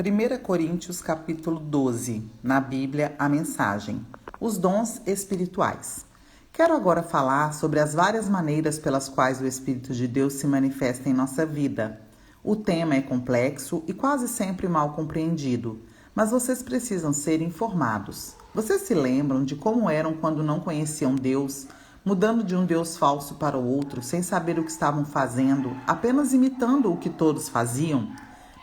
1 Coríntios capítulo 12, na Bíblia, a mensagem: os dons espirituais. Quero agora falar sobre as várias maneiras pelas quais o Espírito de Deus se manifesta em nossa vida. O tema é complexo e quase sempre mal compreendido, mas vocês precisam ser informados. Vocês se lembram de como eram quando não conheciam Deus, mudando de um Deus falso para o outro, sem saber o que estavam fazendo, apenas imitando o que todos faziam?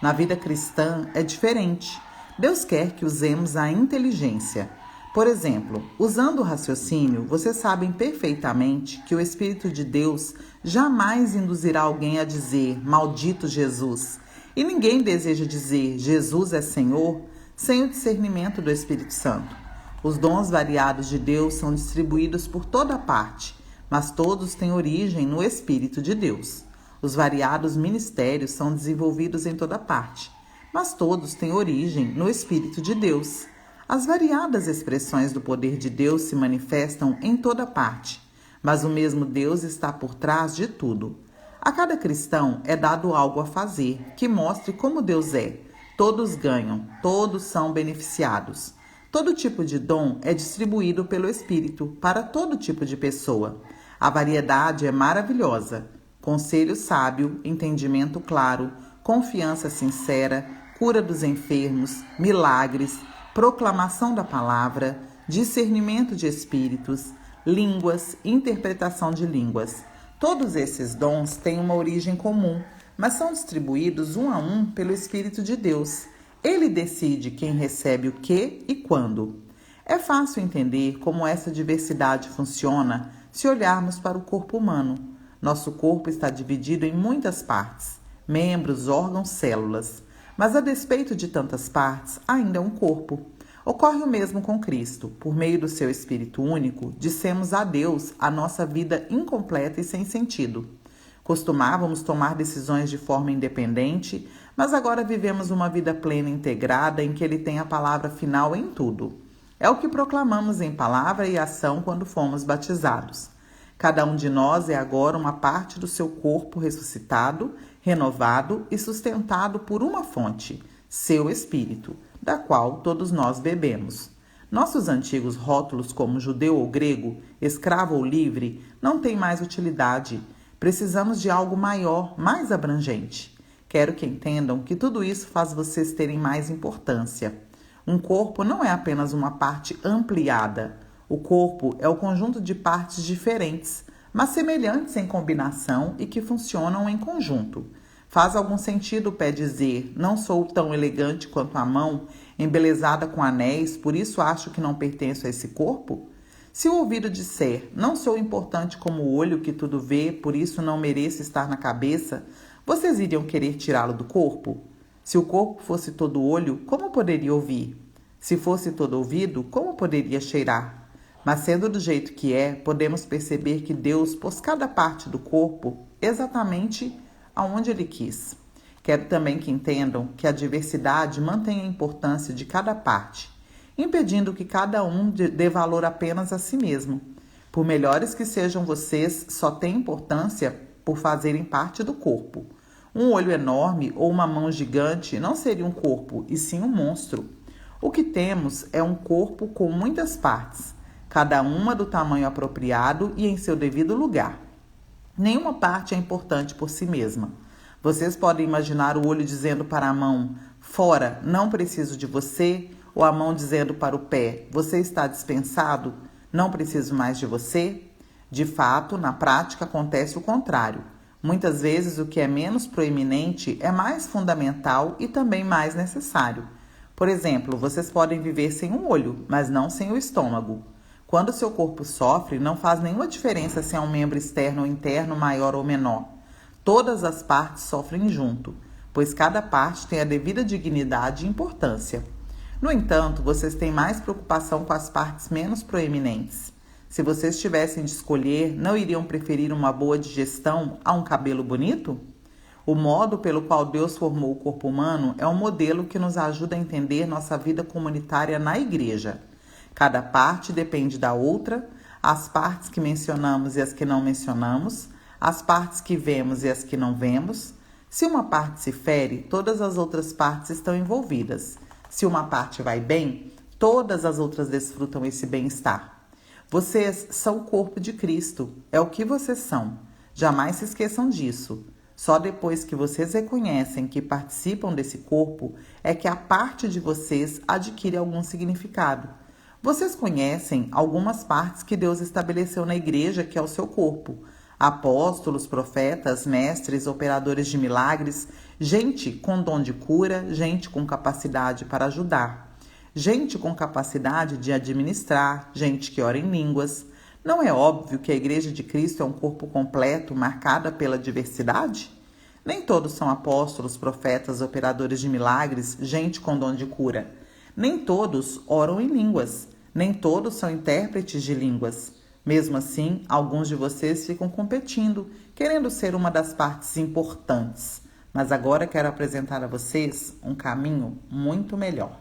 Na vida cristã é diferente. Deus quer que usemos a inteligência. Por exemplo, usando o raciocínio, vocês sabem perfeitamente que o Espírito de Deus jamais induzirá alguém a dizer "Maldito Jesus". E ninguém deseja dizer "Jesus é Senhor" sem o discernimento do Espírito Santo. Os dons variados de Deus são distribuídos por toda parte, mas todos têm origem no Espírito de Deus. Os variados ministérios são desenvolvidos em toda parte, mas todos têm origem no Espírito de Deus. As variadas expressões do poder de Deus se manifestam em toda parte, mas o mesmo Deus está por trás de tudo. A cada cristão é dado algo a fazer que mostre como Deus é. Todos ganham, todos são beneficiados. Todo tipo de dom é distribuído pelo Espírito para todo tipo de pessoa. A variedade é maravilhosa. Conselho sábio, entendimento claro, confiança sincera, cura dos enfermos, milagres, proclamação da palavra, discernimento de espíritos, línguas, interpretação de línguas. Todos esses dons têm uma origem comum, mas são distribuídos um a um pelo Espírito de Deus. Ele decide quem recebe o que e quando. É fácil entender como essa diversidade funciona se olharmos para o corpo humano. Nosso corpo está dividido em muitas partes, membros, órgãos, células. Mas a despeito de tantas partes, ainda é um corpo. Ocorre o mesmo com Cristo. Por meio do seu Espírito único, dissemos a Deus a nossa vida incompleta e sem sentido. Costumávamos tomar decisões de forma independente, mas agora vivemos uma vida plena e integrada em que Ele tem a palavra final em tudo. É o que proclamamos em palavra e ação quando fomos batizados. Cada um de nós é agora uma parte do seu corpo ressuscitado, renovado e sustentado por uma fonte, seu Espírito, da qual todos nós bebemos. Nossos antigos rótulos como judeu ou grego, escravo ou livre, não têm mais utilidade. Precisamos de algo maior, mais abrangente. Quero que entendam que tudo isso faz vocês terem mais importância. Um corpo não é apenas uma parte ampliada. O corpo é o conjunto de partes diferentes, mas semelhantes em combinação e que funcionam em conjunto. Faz algum sentido o pé dizer, não sou tão elegante quanto a mão, embelezada com anéis, por isso acho que não pertenço a esse corpo? Se o ouvido disser, não sou importante como o olho que tudo vê, por isso não mereço estar na cabeça, vocês iriam querer tirá-lo do corpo? Se o corpo fosse todo olho, como poderia ouvir? Se fosse todo ouvido, como poderia cheirar? Mas sendo do jeito que é, podemos perceber que Deus pôs cada parte do corpo exatamente aonde Ele quis. Quero também que entendam que a diversidade mantém a importância de cada parte, impedindo que cada um dê valor apenas a si mesmo. Por melhores que sejam vocês, só tem importância por fazerem parte do corpo. Um olho enorme ou uma mão gigante não seria um corpo, e sim um monstro. O que temos é um corpo com muitas partes, cada uma do tamanho apropriado e em seu devido lugar. Nenhuma parte é importante por si mesma. Vocês podem imaginar o olho dizendo para a mão, fora, não preciso de você, ou a mão dizendo para o pé, você está dispensado, não preciso mais de você? De fato, na prática acontece o contrário. Muitas vezes o que é menos proeminente é mais fundamental e também mais necessário. Por exemplo, vocês podem viver sem um olho, mas não sem o estômago. Quando seu corpo sofre, não faz nenhuma diferença se é um membro externo ou interno maior ou menor. Todas as partes sofrem junto, pois cada parte tem a devida dignidade e importância. No entanto, vocês têm mais preocupação com as partes menos proeminentes. Se vocês tivessem de escolher, não iriam preferir uma boa digestão a um cabelo bonito? O modo pelo qual Deus formou o corpo humano é um modelo que nos ajuda a entender nossa vida comunitária na igreja. Cada parte depende da outra, as partes que mencionamos e as que não mencionamos, as partes que vemos e as que não vemos. Se uma parte se fere, todas as outras partes estão envolvidas. Se uma parte vai bem, todas as outras desfrutam esse bem-estar. Vocês são o corpo de Cristo, é o que vocês são. Jamais se esqueçam disso. Só depois que vocês reconhecem que participam desse corpo é que a parte de vocês adquire algum significado. Vocês conhecem algumas partes que Deus estabeleceu na igreja, que é o seu corpo. Apóstolos, profetas, mestres, operadores de milagres, gente com dom de cura, gente com capacidade para ajudar, gente com capacidade de administrar, gente que ora em línguas. Não é óbvio que a Igreja de Cristo é um corpo completo, marcada pela diversidade? Nem todos são apóstolos, profetas, operadores de milagres, gente com dom de cura. Nem todos oram em línguas. Nem todos são intérpretes de línguas. Mesmo assim, alguns de vocês ficam competindo, querendo ser uma das partes importantes. Mas agora quero apresentar a vocês um caminho muito melhor.